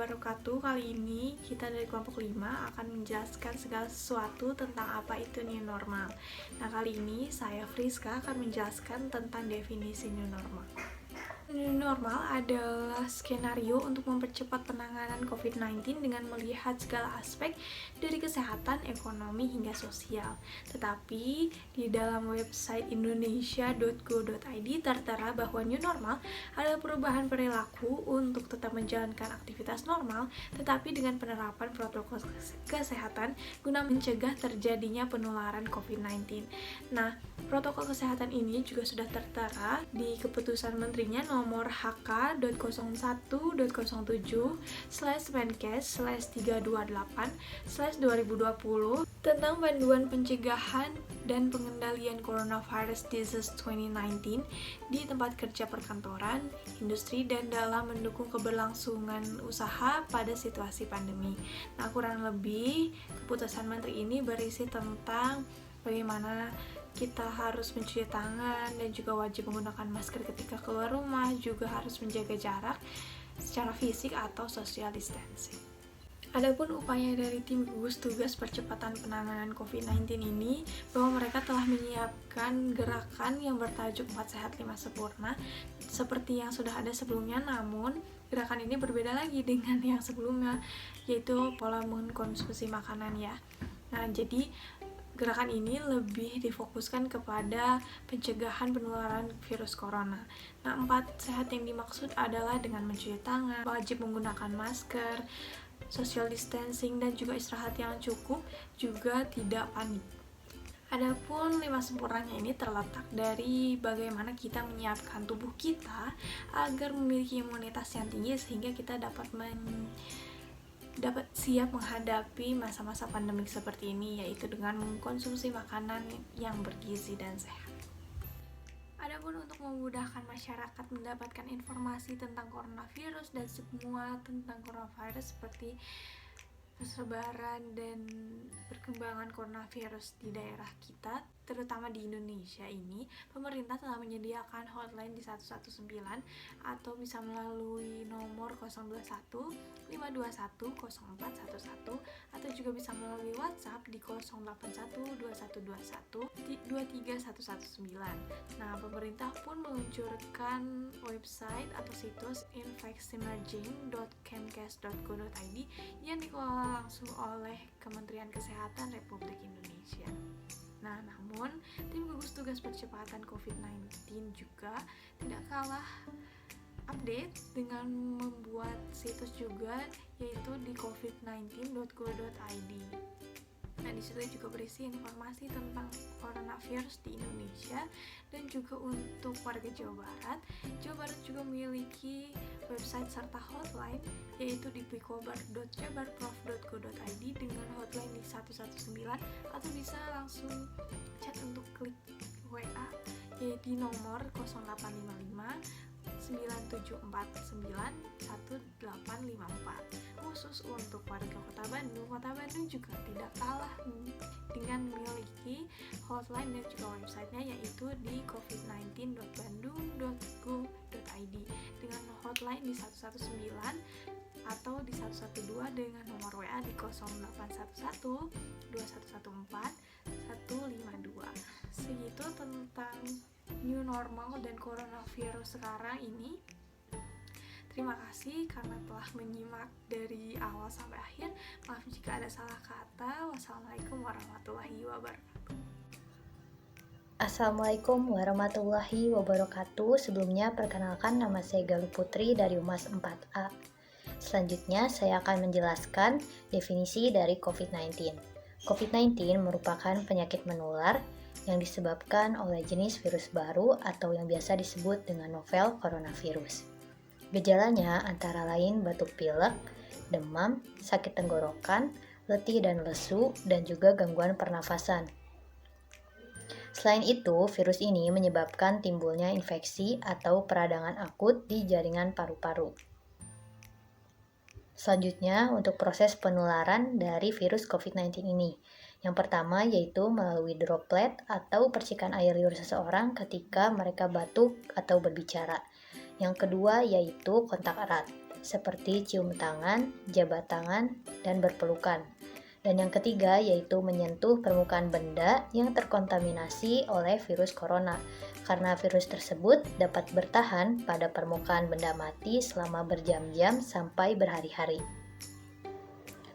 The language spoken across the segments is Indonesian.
wabarakatuh. Kali ini kita dari kelompok 5 akan menjelaskan segala sesuatu tentang apa itu new normal. Nah, kali ini saya Friska akan menjelaskan tentang definisi new normal. New normal adalah skenario untuk mempercepat penanganan COVID-19 dengan melihat segala aspek dari kesehatan, ekonomi, hingga sosial. Tetapi di dalam website indonesia.go.id tertera bahwa new normal adalah perubahan perilaku untuk tetap menjalankan aktivitas normal, tetapi dengan penerapan protokol kesehatan guna mencegah terjadinya penularan COVID-19. Nah, protokol kesehatan ini juga sudah tertera di keputusan menterinya nomor HK.01.07/Menkes/328/2020 tentang panduan pencegahan dan pengendalian coronavirus disease 2019 di tempat kerja perkantoran, industri, dan dalam mendukung keberlangsungan usaha pada situasi pandemi. Nah, kurang lebih keputusan menteri ini berisi tentang bagaimana kita harus mencuci tangan dan juga wajib menggunakan masker ketika keluar rumah, juga harus menjaga jarak secara fisik atau social distancing. Adapun upaya dari tim gugus tugas percepatan penanganan COVID-19 ini, bahwa mereka telah menyiapkan gerakan yang bertajuk 4 Sehat 5 Sempurna seperti yang sudah ada sebelumnya, namun gerakan ini berbeda lagi dengan yang sebelumnya, yaitu pola mengkonsumsi makanan ya. Nah, jadi gerakan ini lebih difokuskan kepada pencegahan penularan virus corona. Nah, 4 sehat yang dimaksud adalah dengan mencuci tangan, wajib menggunakan masker, social distancing, dan juga istirahat yang cukup, juga tidak panik. Adapun 5 sempurnanya ini terletak dari bagaimana kita menyiapkan tubuh kita agar memiliki imunitas yang tinggi sehingga kita dapat siap menghadapi masa-masa pandemik seperti ini, yaitu dengan mengkonsumsi makanan yang bergizi dan sehat. Adapun untuk memudahkan masyarakat mendapatkan informasi tentang coronavirus dan semua tentang coronavirus seperti persebaran dan perkembangan coronavirus di daerah kita, terutama di Indonesia ini, pemerintah telah menyediakan hotline di 119 atau bisa melalui nomor 021 521 0411 atau juga bisa melalui WhatsApp di 081 2121 23119. Nah, pemerintah pun meluncurkan website atau situs infectsemerging.kemkes.go.id yang dikelola langsung oleh Kementerian Kesehatan Republik Indonesia. Nah, namun tim gugus tugas percepatan COVID-19 juga tidak kalah update dengan membuat situs juga, yaitu di covid19.go.id. Nah, di situ juga berisi informasi tentang coronavirus di Indonesia dan juga untuk warga Jawa Barat. Jawa Barat juga memiliki website serta hotline, yaitu di pikobar.jabarprof.go.id dengan hotline di 119 atau bisa langsung chat untuk klik WA di nomor 0855 9749 1854. Khusus untuk warga Kota Bandung juga tidak kalah dengan memiliki hotline dan juga websitenya, yaitu di covid19.bandung.go.id dengan hotline di 119 atau di 112 dengan nomor WA di 0811 2114 152. Segitu tentang new normal dan coronavirus sekarang ini. Terima kasih karena telah menyimak dari awal sampai akhir. Maaf jika ada salah kata. Wassalamualaikum warahmatullahi wabarakatuh. Assalamualaikum warahmatullahi wabarakatuh. Sebelumnya perkenalkan, nama saya Galuh Putri dari Humas 4A. Selanjutnya saya akan menjelaskan definisi dari COVID-19. COVID-19 merupakan penyakit menular yang disebabkan oleh jenis virus baru atau yang biasa disebut dengan novel coronavirus. Gejalanya antara lain batuk pilek, demam, sakit tenggorokan, letih dan lesu, dan juga gangguan pernafasan. Selain itu, virus ini menyebabkan timbulnya infeksi atau peradangan akut di jaringan paru-paru. Selanjutnya, untuk proses penularan dari virus COVID-19 ini. Yang pertama yaitu melalui droplet atau percikan air liur seseorang ketika mereka batuk atau berbicara. Yang kedua yaitu kontak erat. seperti cium tangan, jabat tangan, dan berpelukan. Dan yang ketiga yaitu menyentuh permukaan benda yang terkontaminasi oleh virus corona, karena virus tersebut dapat bertahan pada permukaan benda mati selama berjam-jam sampai berhari-hari.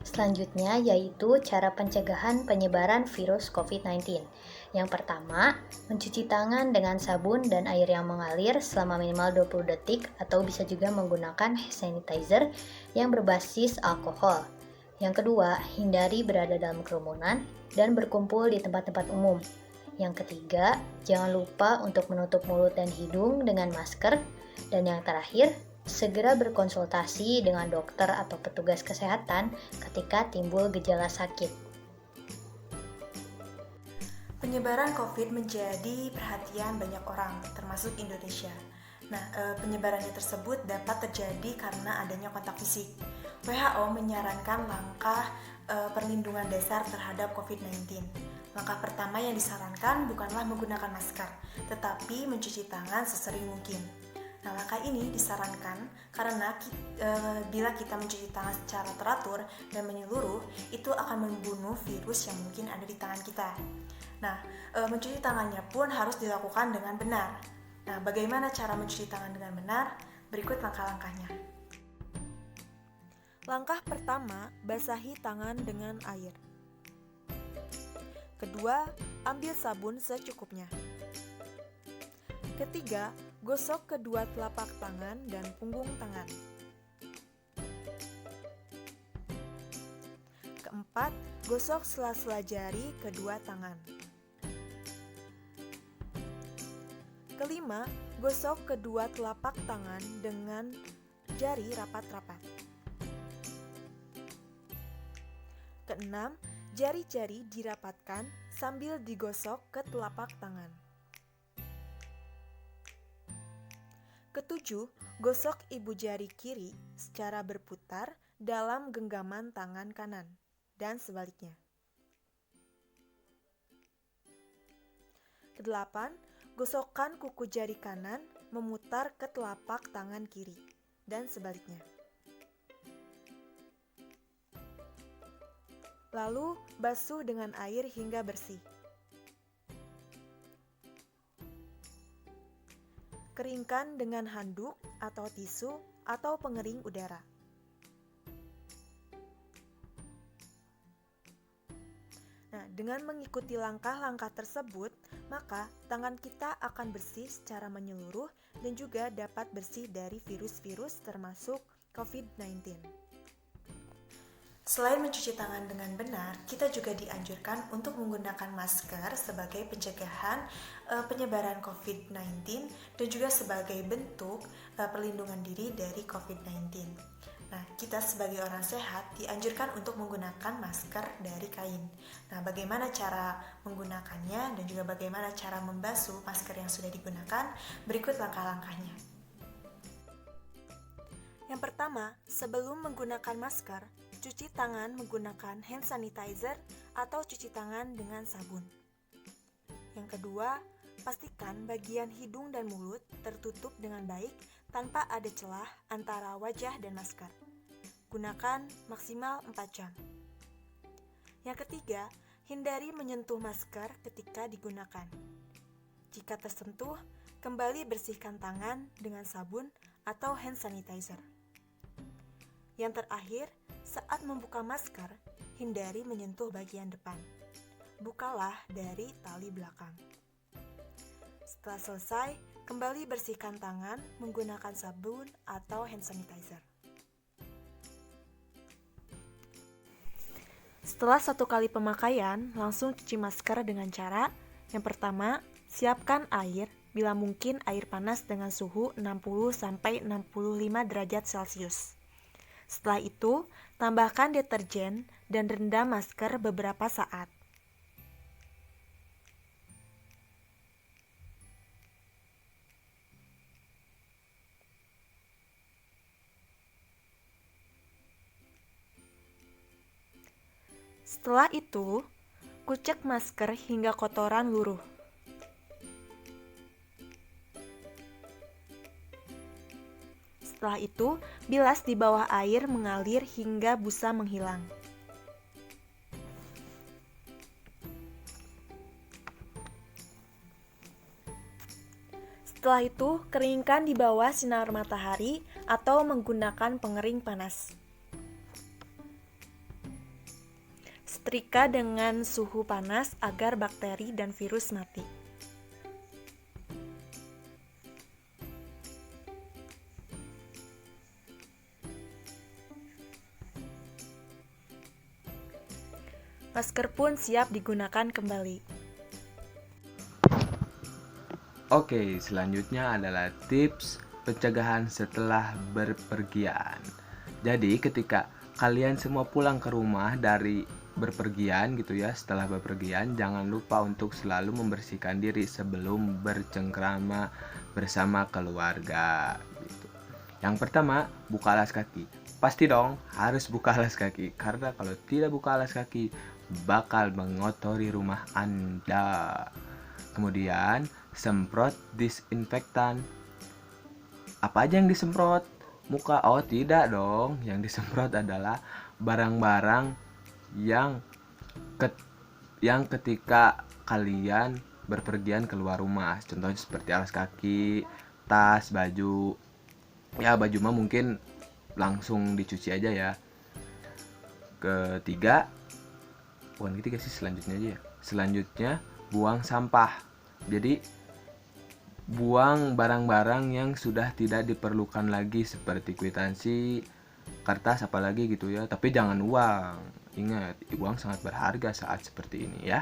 Selanjutnya yaitu cara pencegahan penyebaran virus COVID-19. Yang pertama, mencuci tangan dengan sabun dan air yang mengalir selama minimal 20 detik atau bisa juga menggunakan hand sanitizer yang berbasis alkohol. Yang kedua, hindari berada dalam kerumunan dan berkumpul di tempat-tempat umum. Yang ketiga, jangan lupa untuk menutup mulut dan hidung dengan masker. Dan yang terakhir, segera berkonsultasi dengan dokter atau petugas kesehatan ketika timbul gejala sakit. Penyebaran COVID menjadi perhatian banyak orang, termasuk Indonesia. Penyebarannya tersebut dapat terjadi karena adanya kontak fisik. WHO menyarankan langkah perlindungan dasar terhadap COVID-19. Langkah pertama yang disarankan bukanlah menggunakan masker, tetapi mencuci tangan sesering mungkin. Langkah ini disarankan karena bila kita mencuci tangan secara teratur dan menyeluruh, itu akan membunuh virus yang mungkin ada di tangan kita. Mencuci tangannya pun harus dilakukan dengan benar. Bagaimana cara mencuci tangan dengan benar? Berikut langkah-langkahnya. Langkah pertama, basahi tangan dengan air. Kedua, ambil sabun secukupnya. Ketiga, gosok kedua telapak tangan dan punggung tangan. Keempat, gosok sela-sela jari kedua tangan. Kelima, gosok kedua telapak tangan dengan jari rapat-rapat. Keenam, jari-jari dirapatkan sambil digosok ke telapak tangan. Ketujuh, gosok ibu jari kiri secara berputar dalam genggaman tangan kanan dan sebaliknya. Kedelapan, gosokkan kuku jari kanan memutar ke telapak tangan kiri dan sebaliknya. Lalu, basuh dengan air hingga bersih. Keringkan dengan handuk atau tisu atau pengering udara. Dengan mengikuti langkah-langkah tersebut, maka tangan kita akan bersih secara menyeluruh dan juga dapat bersih dari virus-virus termasuk COVID-19. Selain mencuci tangan dengan benar, kita juga dianjurkan untuk menggunakan masker sebagai pencegahan penyebaran COVID-19 dan juga sebagai bentuk perlindungan diri dari COVID-19. Kita sebagai orang sehat dianjurkan untuk menggunakan masker dari kain. Bagaimana cara menggunakannya dan juga bagaimana cara membasuh masker yang sudah digunakan? Berikut langkah-langkahnya. Yang pertama, sebelum menggunakan masker, cuci tangan menggunakan hand sanitizer atau cuci tangan dengan sabun. Yang kedua, pastikan bagian hidung dan mulut tertutup dengan baik tanpa ada celah antara wajah dan masker. Gunakan maksimal 4 jam. Yang ketiga, hindari menyentuh masker ketika digunakan. Jika tersentuh, kembali bersihkan tangan dengan sabun atau hand sanitizer. Yang terakhir, saat membuka masker, hindari menyentuh bagian depan. Bukalah dari tali belakang. Setelah selesai, kembali bersihkan tangan menggunakan sabun atau hand sanitizer. Setelah 1 kali pemakaian, langsung cuci masker dengan cara yang pertama, siapkan air, bila mungkin air panas dengan suhu 60-65 derajat Celcius. Setelah itu, tambahkan deterjen dan rendam masker beberapa saat. Setelah itu, kucek masker hingga kotoran luruh. Setelah itu, bilas di bawah air mengalir hingga busa menghilang. Setelah itu, keringkan di bawah sinar matahari atau menggunakan pengering panas. Setrika dengan suhu panas agar bakteri dan virus mati. Masker pun siap digunakan kembali. Oke, selanjutnya adalah tips pencegahan setelah berpergian. Jadi ketika kalian semua pulang ke rumah dari berpergian gitu ya, setelah berpergian jangan lupa untuk selalu membersihkan diri sebelum bercengkrama bersama keluarga gitu. Yang pertama, buka alas kaki. Pasti dong harus buka alas kaki, karena kalau tidak buka alas kaki bakal mengotori rumah Anda. Kemudian semprot disinfektan. Apa aja yang disemprot? Muka? Oh tidak dong, yang disemprot adalah barang-barang yang ketika kalian berpergian keluar rumah. Contohnya seperti alas kaki, tas, baju. Ya baju mah mungkin langsung dicuci aja ya. Ketiga sih, selanjutnya aja ya. Selanjutnya buang sampah. Jadi buang barang-barang yang sudah tidak diperlukan lagi seperti kwitansi, kertas apalagi gitu ya. Tapi jangan uang. Ingat, uang sangat berharga saat seperti ini ya.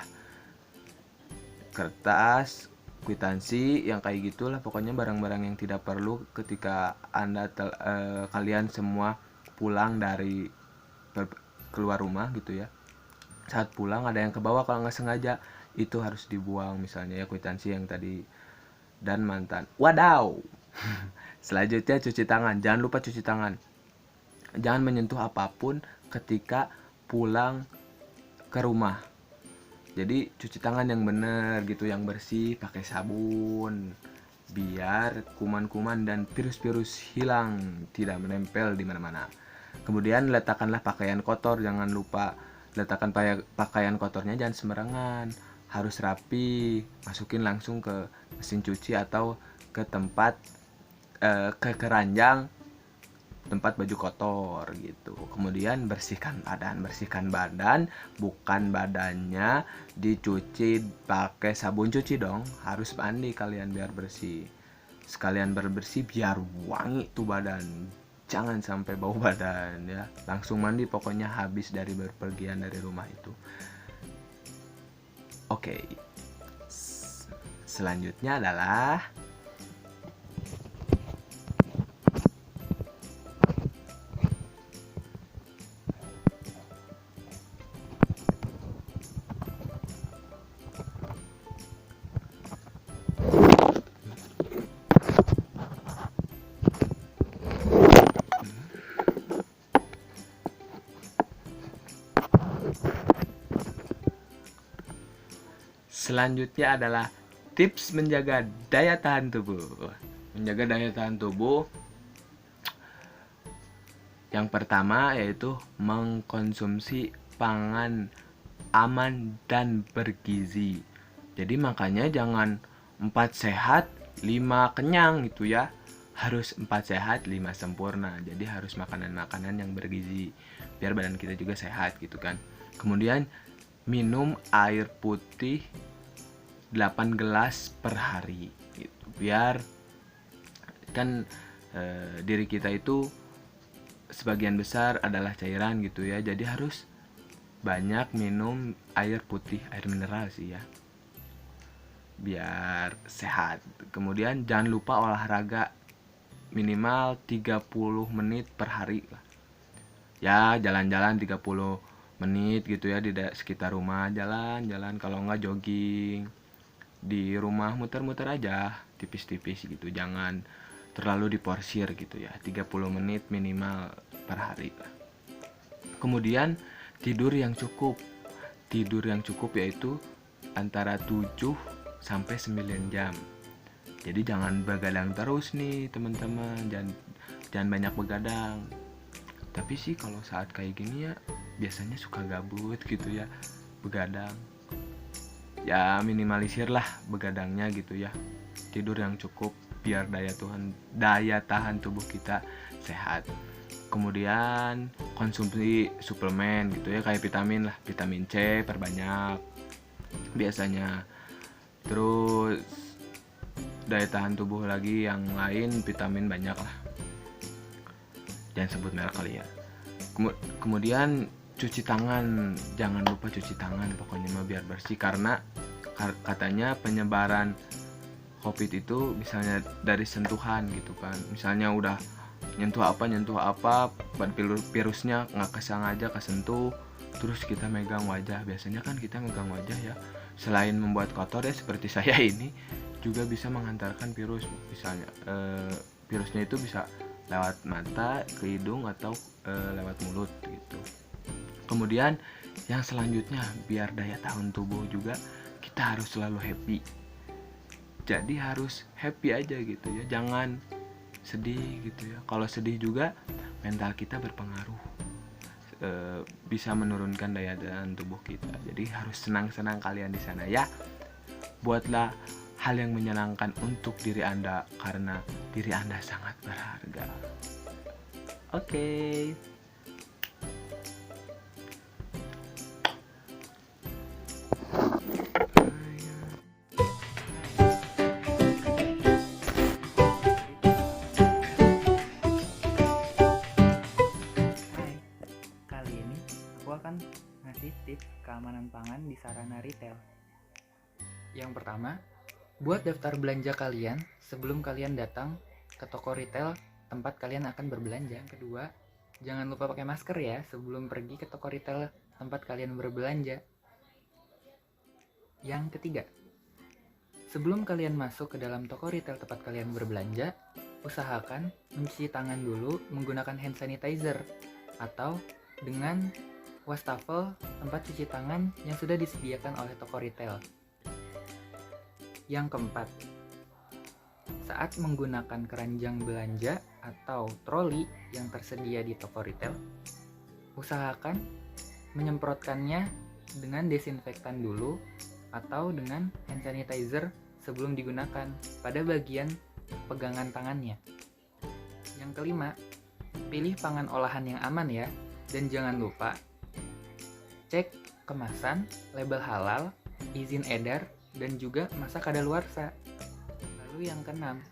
Kertas, kwitansi, yang kayak gitulah, pokoknya barang-barang yang tidak perlu ketika kalian semua pulang dari keluar rumah gitu ya. Saat pulang ada yang kebawa kalau nggak sengaja, itu harus dibuang, misalnya ya kwitansi yang tadi dan mantan. Wadaw. Selanjutnya cuci tangan. Jangan lupa cuci tangan. Jangan menyentuh apapun ketika pulang ke rumah. Jadi cuci tangan yang benar gitu, yang bersih, pakai sabun biar kuman-kuman dan virus-virus hilang, tidak menempel di mana-mana. Kemudian letakkanlah pakaian kotor, jangan lupa letakkan pakaian kotornya jangan sembarangan, harus rapi, masukin langsung ke mesin cuci atau ke tempat ke keranjang tempat baju kotor gitu. Kemudian bersihkan badan, bukan badannya dicuci pakai sabun cuci dong, harus mandi kalian biar bersih. Sekalian berbersih biar wangi tuh badan, jangan sampai bau badan ya. Langsung mandi pokoknya habis dari berpergian dari rumah itu. Oke. Selanjutnya adalah tips menjaga daya tahan tubuh. Menjaga daya tahan tubuh, yang pertama yaitu mengkonsumsi pangan aman dan bergizi. Jadi makanya jangan 4 sehat 5 kenyang gitu ya. Harus 4 sehat 5 sempurna. Jadi harus makanan-makanan yang bergizi biar badan kita juga sehat gitu kan. Kemudian minum air putih 8 gelas per hari gitu. Biar kan diri kita itu sebagian besar adalah cairan gitu ya. Jadi harus banyak minum air putih, air mineral sih ya, biar sehat. Kemudian jangan lupa olahraga minimal 30 menit per hari lah. Ya jalan-jalan 30 menit gitu ya di sekitar rumah, jalan-jalan, kalau enggak jogging. Di rumah muter-muter aja tipis-tipis gitu, jangan terlalu diporsir gitu ya, 30 menit minimal per hari lah. Kemudian tidur yang cukup yaitu antara 7 sampai 9 jam. Jadi jangan begadang terus nih teman-teman, jangan banyak begadang. Tapi sih kalau saat kayak gini ya biasanya suka gabut gitu ya, begadang. Ya minimalisir lah begadangnya gitu ya. Tidur yang cukup biar daya tahan tubuh kita sehat. Kemudian konsumsi suplemen gitu ya, kayak vitamin lah, vitamin C perbanyak biasanya. Terus daya tahan tubuh lagi yang lain, vitamin banyak lah, jangan sebut merek kali ya. Kemudian cuci tangan, jangan lupa cuci tangan pokoknya mah biar bersih, karena katanya penyebaran COVID itu misalnya dari sentuhan gitu kan. Misalnya udah nyentuh apa virusnya nggak kesengaja kesentuh, terus kita megang wajah. Biasanya kan kita megang wajah ya, selain membuat kotor ya seperti saya ini, juga bisa mengantarkan virus. Misalnya virusnya itu bisa lewat mata ke hidung atau lewat mulut gitu. Kemudian yang selanjutnya, biar daya tahan tubuh juga, kita harus selalu happy. Jadi harus happy aja gitu ya, jangan sedih gitu ya. Kalau sedih juga mental kita berpengaruh, bisa menurunkan daya tahan tubuh kita. Jadi harus senang-senang kalian di sana ya. Buatlah hal yang menyenangkan untuk diri Anda, karena diri Anda sangat berharga. Oke. Kali ini aku akan ngasih tips keamanan pangan di sarana retail. Yang pertama, buat daftar belanja kalian sebelum kalian datang ke toko retail tempat kalian akan berbelanja. Yang kedua, jangan lupa pakai masker ya sebelum pergi ke toko retail tempat kalian berbelanja. Yang ketiga, sebelum kalian masuk ke dalam toko retail tempat kalian berbelanja, usahakan mencuci tangan dulu menggunakan hand sanitizer atau dengan wastafel tempat cuci tangan yang sudah disediakan oleh toko retail. Yang keempat, saat menggunakan keranjang belanja atau troli yang tersedia di toko retail, usahakan menyemprotkannya dengan desinfektan dulu atau dengan hand sanitizer sebelum digunakan pada bagian pegangan tangannya. Yang kelima, pilih pangan olahan yang aman ya, dan jangan lupa cek kemasan, label halal, izin edar, dan juga masa kadaluarsa. Lalu yang keenam,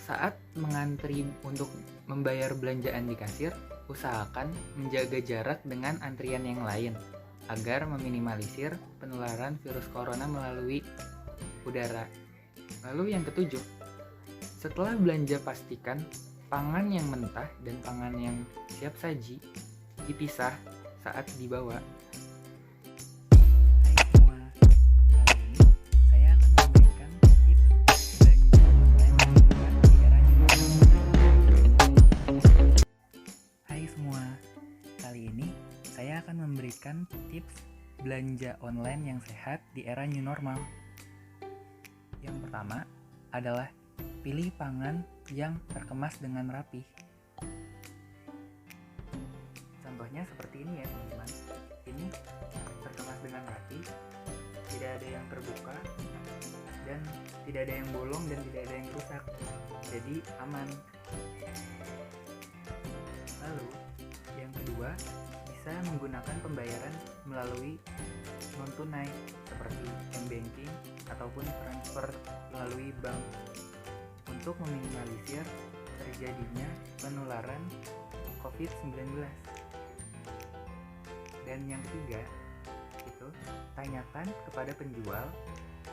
saat mengantri untuk membayar belanjaan di kasir, usahakan menjaga jarak dengan antrian yang lain agar meminimalisir penularan virus corona melalui udara. Lalu yang ketujuh, setelah belanja pastikan pangan yang mentah dan pangan yang siap saji dipisah saat dibawa. Hai semua, kali ini saya akan memberikan tips belanja online di era new normal. Hai semua, kali ini saya akan memberikan tips belanja online yang sehat di era new normal. Yang pertama adalah pilih pangan yang terkemas dengan rapi. Contohnya seperti ini ya teman-teman. Ini terkemas dengan rapi, tidak ada yang terbuka dan tidak ada yang bolong dan tidak ada yang rusak. Jadi aman. Lalu yang kedua, bisa menggunakan pembayaran melalui non tunai seperti m-banking ataupun transfer melalui bank untuk meminimalisir terjadinya penularan COVID-19. Dan yang ketiga, itu tanyakan kepada penjual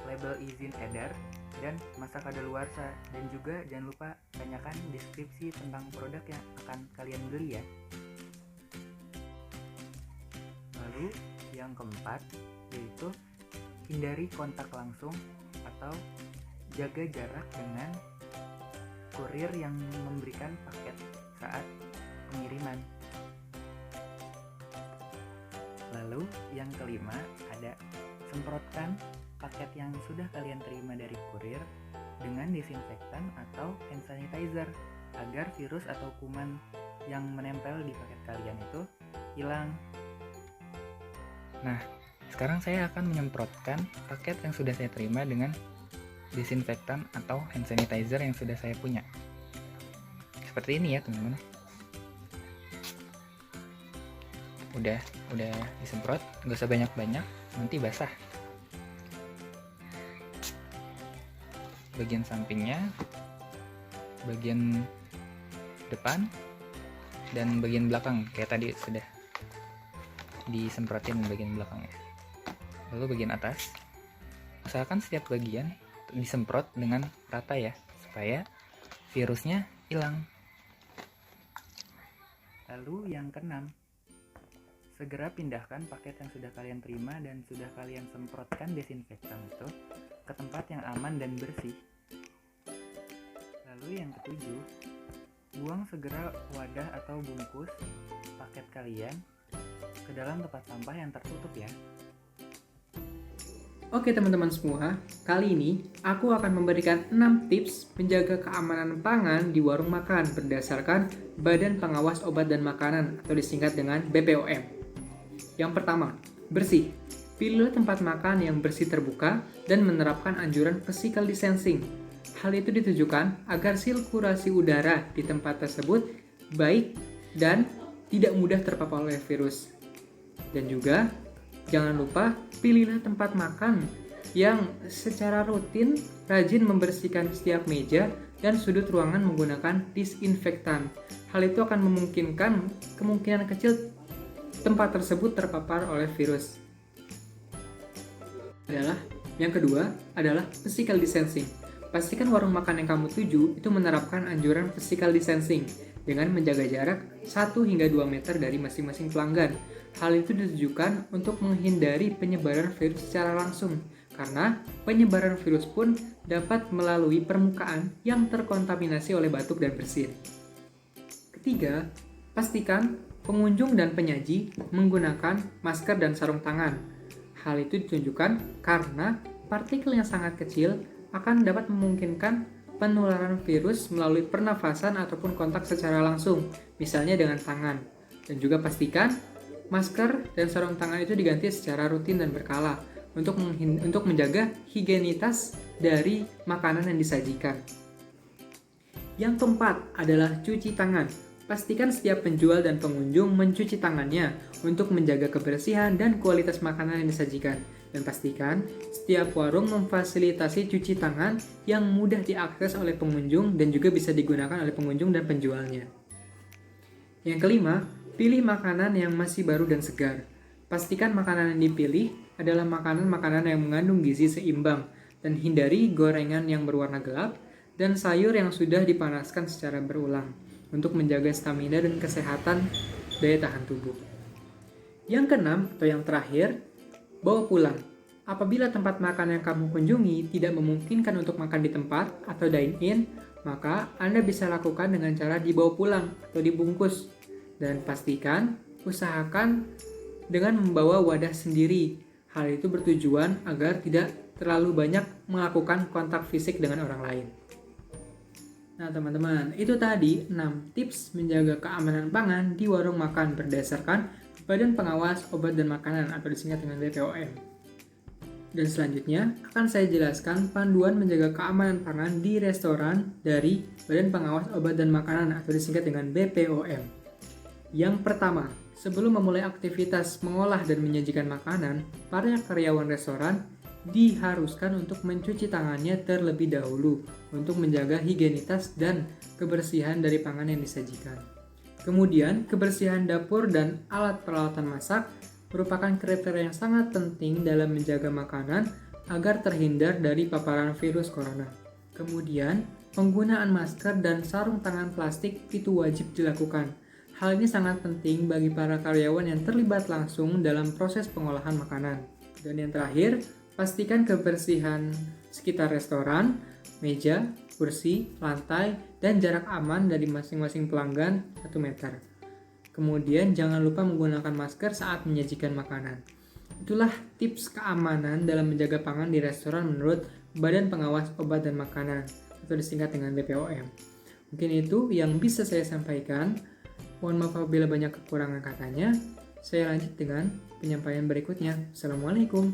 label izin edar dan masa kadaluarsa, dan juga jangan lupa tanyakan deskripsi tentang produk yang akan kalian beli ya. Lalu yang keempat, yaitu hindari kontak langsung atau jaga jarak dengan kurir yang memberikan paket saat pengiriman. Lalu yang kelima, ada semprotkan paket yang sudah kalian terima dari kurir dengan desinfektan atau hand sanitizer agar virus atau kuman yang menempel di paket kalian itu hilang. Nah, sekarang saya akan menyemprotkan paket yang sudah saya terima dengan disinfektan atau hand sanitizer yang sudah saya punya. Seperti ini ya teman-teman. Udah disemprot, nggak usah banyak-banyak, nanti basah. Bagian sampingnya, bagian depan, dan bagian belakang kayak tadi sudah disemprotin bagian belakangnya. Lalu bagian atas, usahakan setiap bagian disemprot dengan rata ya, supaya virusnya hilang. Lalu yang keenam, segera pindahkan paket yang sudah kalian terima dan sudah kalian semprotkan desinfektan itu ke tempat yang aman dan bersih. Lalu yang ketujuh, buang segera wadah atau bungkus paket kalian ke dalam tempat sampah yang tertutup ya. Oke teman-teman semua, kali ini aku akan memberikan 6 tips menjaga keamanan pangan di warung makan berdasarkan Badan Pengawas Obat dan Makanan atau disingkat dengan BPOM. Yang pertama, bersih. Pilihlah tempat makan yang bersih terbuka dan menerapkan anjuran physical distancing. Hal itu ditujukan agar sirkulasi udara di tempat tersebut baik dan tidak mudah terpapar oleh virus. Dan juga, jangan lupa pilihlah tempat makan yang secara rutin rajin membersihkan setiap meja dan sudut ruangan menggunakan disinfektan. Hal itu akan memungkinkan kemungkinan kecil tempat tersebut terpapar oleh virus. Yang kedua adalah physical distancing. Pastikan warung makan yang kamu tuju itu menerapkan anjuran physical distancing dengan menjaga jarak 1 hingga 2 meter dari masing-masing pelanggan. Hal itu ditujukan untuk menghindari penyebaran virus secara langsung, karena penyebaran virus pun dapat melalui permukaan yang terkontaminasi oleh batuk dan bersin. Ketiga, pastikan pengunjung dan penyaji menggunakan masker dan sarung tangan. Hal itu ditunjukkan karena partikel yang sangat kecil akan dapat memungkinkan penularan virus melalui pernafasan ataupun kontak secara langsung, misalnya dengan tangan. Dan juga pastikan masker dan sarung tangan itu diganti secara rutin dan berkala untuk menjaga higienitas dari makanan yang disajikan. Yang keempat adalah cuci tangan. Pastikan setiap penjual dan pengunjung mencuci tangannya untuk menjaga kebersihan dan kualitas makanan yang disajikan. Dan pastikan setiap warung memfasilitasi cuci tangan yang mudah diakses oleh pengunjung dan juga bisa digunakan oleh pengunjung dan penjualnya. Yang kelima, pilih makanan yang masih baru dan segar. Pastikan makanan yang dipilih adalah makanan-makanan yang mengandung gizi seimbang dan hindari gorengan yang berwarna gelap dan sayur yang sudah dipanaskan secara berulang untuk menjaga stamina dan kesehatan daya tahan tubuh. Yang keenam atau yang terakhir, bawa pulang. Apabila tempat makan yang kamu kunjungi tidak memungkinkan untuk makan di tempat atau dine-in, maka Anda bisa lakukan dengan cara dibawa pulang atau dibungkus. Dan pastikan, usahakan dengan membawa wadah sendiri. Hal itu bertujuan agar tidak terlalu banyak melakukan kontak fisik dengan orang lain. Nah teman-teman, itu tadi 6 tips menjaga keamanan pangan di warung makan berdasarkan Badan Pengawas Obat dan Makanan atau disingkat dengan BPOM. Dan selanjutnya akan saya jelaskan panduan menjaga keamanan pangan di restoran dari Badan Pengawas Obat dan Makanan atau disingkat dengan BPOM. Yang pertama, sebelum memulai aktivitas mengolah dan menyajikan makanan, para karyawan restoran diharuskan untuk mencuci tangannya terlebih dahulu untuk menjaga higienitas dan kebersihan dari pangan yang disajikan. Kemudian, kebersihan dapur dan alat peralatan masak merupakan kriteria yang sangat penting dalam menjaga makanan agar terhindar dari paparan virus corona. Kemudian, penggunaan masker dan sarung tangan plastik itu wajib dilakukan. Hal ini sangat penting bagi para karyawan yang terlibat langsung dalam proses pengolahan makanan. Dan yang terakhir, pastikan kebersihan sekitar restoran, meja, kursi, lantai, dan jarak aman dari masing-masing pelanggan 1 meter. Kemudian jangan lupa menggunakan masker saat menyajikan makanan. Itulah tips keamanan dalam menjaga pangan di restoran menurut Badan Pengawas Obat dan Makanan atau disingkat dengan BPOM. Mungkin itu yang bisa saya sampaikan. Mohon maaf apabila banyak kekurangan katanya. Saya lanjut dengan penyampaian berikutnya. Assalamualaikum.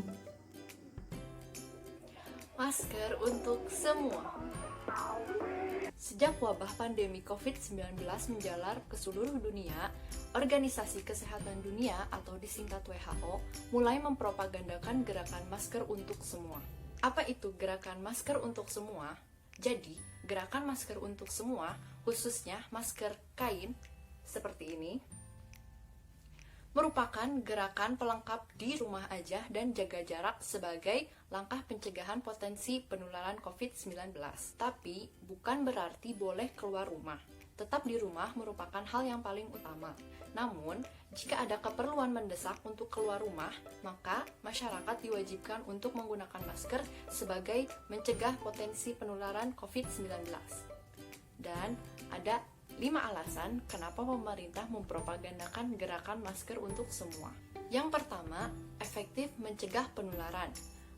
Masker untuk semua. Sejak wabah pandemi COVID-19 menjalar ke seluruh dunia, Organisasi Kesehatan Dunia atau disingkat WHO mulai mempropagandakan gerakan masker untuk semua. Apa itu gerakan masker untuk semua? Jadi, gerakan masker untuk semua, khususnya masker kain seperti ini, merupakan gerakan pelengkap di rumah aja dan jaga jarak sebagai langkah pencegahan potensi penularan COVID-19. Tapi, bukan berarti boleh keluar rumah. Tetap di rumah merupakan hal yang paling utama. Namun, jika ada keperluan mendesak untuk keluar rumah, maka masyarakat diwajibkan untuk menggunakan masker sebagai mencegah potensi penularan COVID-19. Dan ada 5 alasan kenapa pemerintah mempropagandakan gerakan masker untuk semua. Yang pertama, efektif mencegah penularan.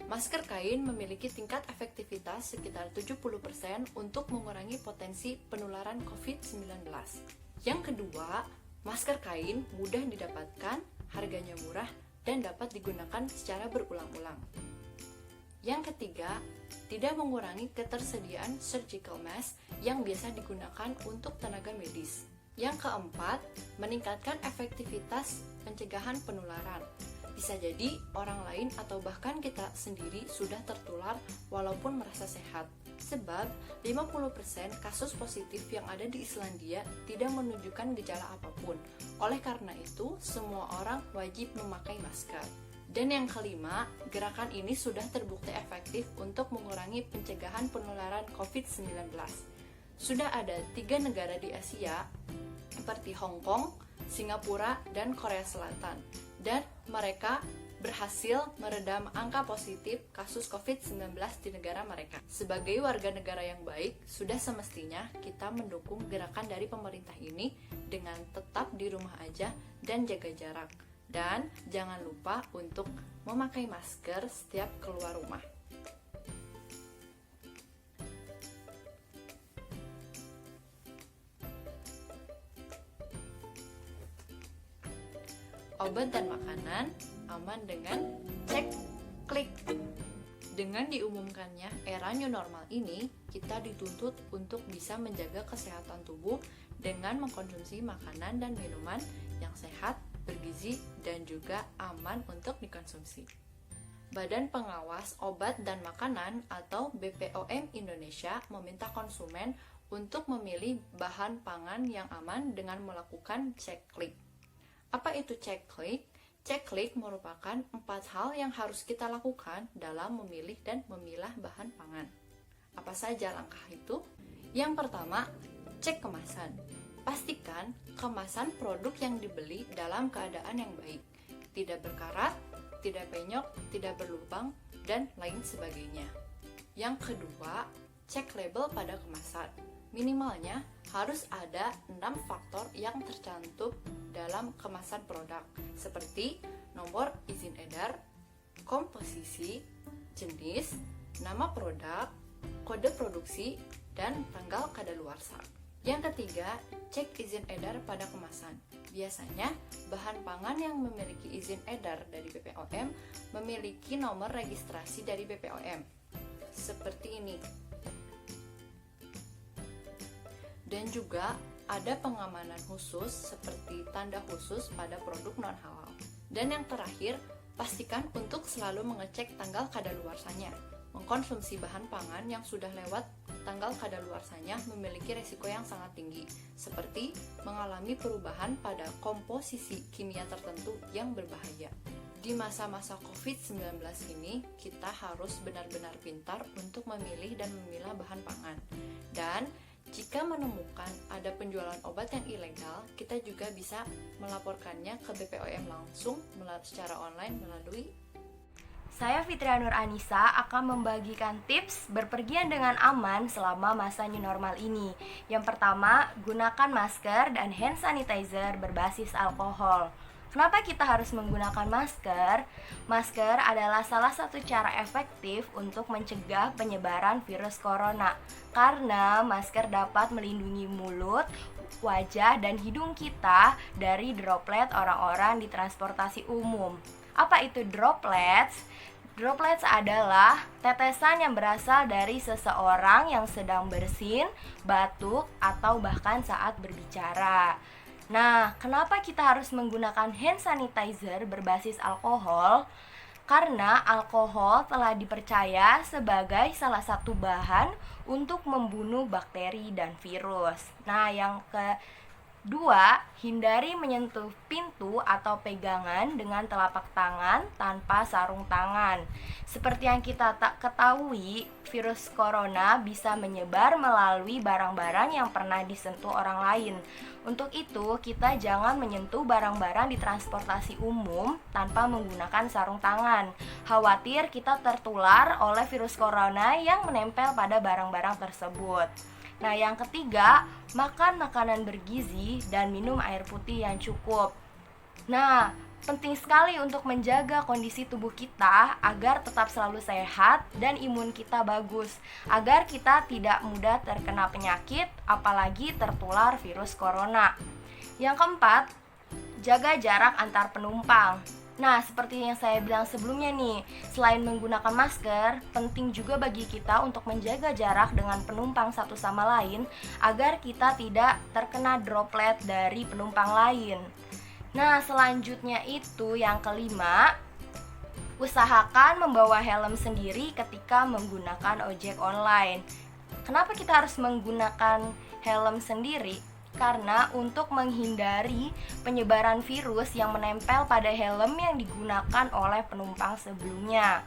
Masker kain memiliki tingkat efektivitas sekitar 70% untuk mengurangi potensi penularan COVID-19. Yang kedua, masker kain mudah didapatkan, harganya murah, dan dapat digunakan secara berulang-ulang. Yang ketiga, tidak mengurangi ketersediaan surgical mask yang biasa digunakan untuk tenaga medis. Yang keempat, meningkatkan efektivitas pencegahan penularan. Bisa jadi orang lain atau bahkan kita sendiri sudah tertular walaupun merasa sehat. Sebab 50% kasus positif yang ada di Islandia tidak menunjukkan gejala apapun. Oleh karena itu, semua orang wajib memakai masker. Dan yang kelima, gerakan ini sudah terbukti efektif untuk mengurangi pencegahan penularan COVID-19. Sudah ada 3 negara di Asia, seperti Hong Kong, Singapura, dan Korea Selatan. Dan mereka berhasil meredam angka positif kasus COVID-19 di negara mereka. Sebagai warga negara yang baik, sudah semestinya kita mendukung gerakan dari pemerintah ini dengan tetap di rumah aja dan jaga jarak. Dan jangan lupa untuk memakai masker setiap keluar rumah. Obat dan makanan aman dengan cek klik. Dengan diumumkannya era new normal ini, kita dituntut untuk bisa menjaga kesehatan tubuh dengan mengkonsumsi makanan dan minuman yang sehat, bergizi, dan juga aman untuk dikonsumsi. Badan Pengawas Obat dan Makanan atau BPOM Indonesia meminta konsumen untuk memilih bahan pangan yang aman dengan melakukan cek klik. Apa itu cek klik? Cek klik merupakan 4 hal yang harus kita lakukan dalam memilih dan memilah bahan pangan. Apa saja langkah itu? Yang pertama, cek kemasan. Pastikan kemasan produk yang dibeli dalam keadaan yang baik, tidak berkarat, tidak penyok, tidak berlubang, dan lain sebagainya. Yang kedua, cek label pada kemasan. Minimalnya harus ada 6 faktor yang tercantum dalam kemasan produk, seperti nomor izin edar, komposisi, jenis, nama produk, kode produksi, dan tanggal kadaluarsa. Yang ketiga, cek izin edar pada kemasan. Biasanya, bahan pangan yang memiliki izin edar dari BPOM memiliki nomor registrasi dari BPOM. Seperti ini. Dan juga ada pengamanan khusus seperti tanda khusus pada produk non-halal. Dan yang terakhir, pastikan untuk selalu mengecek tanggal kadaluarsanya. Mengkonsumsi bahan pangan yang sudah lewat tanggal kadaluarsanya memiliki risiko yang sangat tinggi, seperti mengalami perubahan pada komposisi kimia tertentu yang berbahaya. Di masa-masa COVID-19 ini, kita harus benar-benar pintar untuk memilih dan memilah bahan pangan. Dan jika menemukan ada penjualan obat yang ilegal, kita juga bisa melaporkannya ke BPOM langsung secara online melalui. Saya Fitria Nur Anissa akan membagikan tips berpergian dengan aman selama masa new normal ini. Yang pertama, gunakan masker dan hand sanitizer berbasis alkohol. Kenapa kita harus menggunakan masker? Masker adalah salah satu cara efektif untuk mencegah penyebaran virus corona. Karena masker dapat melindungi mulut, wajah, dan hidung kita dari droplet orang-orang di transportasi umum. Apa itu droplets? Droplets adalah tetesan yang berasal dari seseorang yang sedang bersin, batuk, atau bahkan saat berbicara. Nah, kenapa kita harus menggunakan hand sanitizer berbasis alkohol? Karena alkohol telah dipercaya sebagai salah satu bahan untuk membunuh bakteri dan virus. Nah, yang kedua, hindari menyentuh pintu atau pegangan dengan telapak tangan tanpa sarung tangan. Seperti yang kita ketahui, virus corona bisa menyebar melalui barang-barang yang pernah disentuh orang lain. Untuk itu, kita jangan menyentuh barang-barang di transportasi umum tanpa menggunakan sarung tangan. Khawatir kita tertular oleh virus corona yang menempel pada barang-barang tersebut. Nah, yang ketiga, makan makanan bergizi dan minum air putih yang cukup. Nah, penting sekali untuk menjaga kondisi tubuh kita agar tetap selalu sehat dan imun kita bagus, agar kita tidak mudah terkena penyakit, apalagi tertular virus corona. Yang keempat, jaga jarak antar penumpang. Nah, seperti yang saya bilang sebelumnya nih, selain menggunakan masker, penting juga bagi kita untuk menjaga jarak dengan penumpang satu sama lain agar kita tidak terkena droplet dari penumpang lain. Nah, selanjutnya itu yang kelima, usahakan membawa helm sendiri ketika menggunakan ojek online. Kenapa kita harus menggunakan helm sendiri? Karena untuk menghindari penyebaran virus yang menempel pada helm yang digunakan oleh penumpang sebelumnya.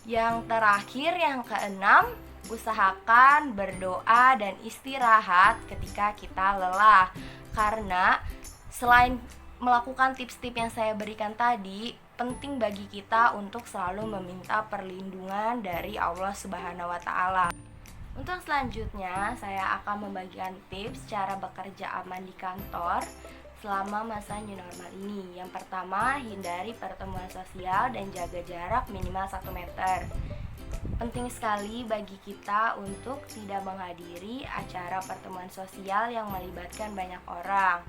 Yang terakhir, yang keenam, usahakan berdoa dan istirahat ketika kita lelah. Karena selain melakukan tips-tips yang saya berikan tadi, penting bagi kita untuk selalu meminta perlindungan dari Allah Subhanahu wa Ta'ala. Untuk selanjutnya, saya akan membagikan tips cara bekerja aman di kantor selama masa new normal ini. Yang pertama, hindari pertemuan sosial dan jaga jarak minimal 1 meter. Penting sekali bagi kita untuk tidak menghadiri acara pertemuan sosial yang melibatkan banyak orang.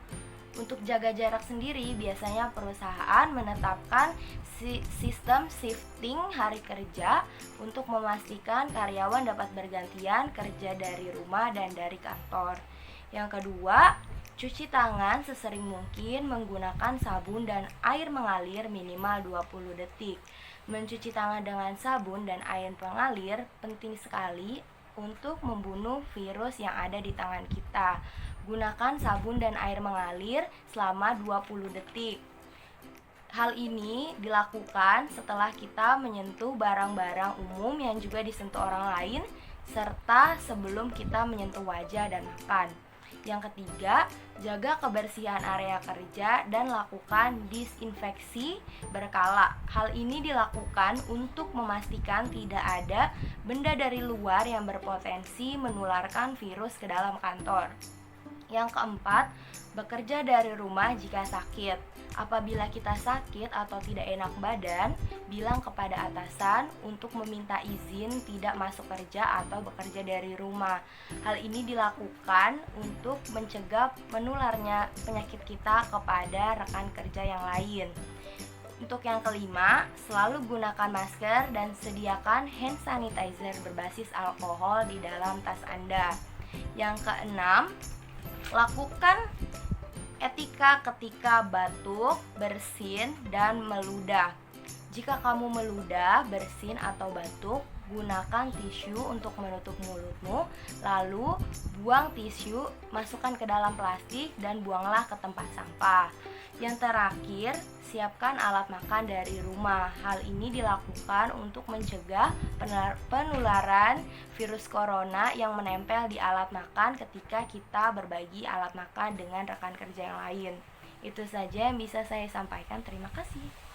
Untuk jaga jarak sendiri, biasanya perusahaan menetapkan sistem shifting hari kerja untuk memastikan karyawan dapat bergantian kerja dari rumah dan dari kantor. Yang kedua, cuci tangan sesering mungkin menggunakan sabun dan air mengalir minimal 20 detik. Mencuci tangan dengan sabun dan air mengalir penting sekali untuk membunuh virus yang ada di tangan kita. Gunakan sabun dan air mengalir selama 20 detik. Hal ini dilakukan setelah kita menyentuh barang-barang umum yang juga disentuh orang lain, serta sebelum kita menyentuh wajah dan makan. Yang ketiga, jaga kebersihan area kerja dan lakukan disinfeksi berkala. Hal ini dilakukan untuk memastikan tidak ada benda dari luar yang berpotensi menularkan virus ke dalam kantor. Yang keempat, bekerja dari rumah jika sakit. Apabila kita sakit atau tidak enak badan, bilang kepada atasan untuk meminta izin tidak masuk kerja atau bekerja dari rumah. Hal ini dilakukan untuk mencegah menularnya penyakit kita kepada rekan kerja yang lain. Untuk yang kelima, selalu gunakan masker dan sediakan hand sanitizer berbasis alkohol di dalam tas Anda. Yang keenam, lakukan etika ketika batuk, bersin, dan meludah. Jika kamu meludah, bersin, atau batuk, gunakan tisu untuk menutup mulutmu, lalu buang tisu, masukkan ke dalam plastik, dan buanglah ke tempat sampah. Yang terakhir, siapkan alat makan dari rumah. Hal ini dilakukan untuk mencegah penularan virus corona yang menempel di alat makan ketika kita berbagi alat makan dengan rekan kerja yang lain. Itu saja yang bisa saya sampaikan. Terima kasih.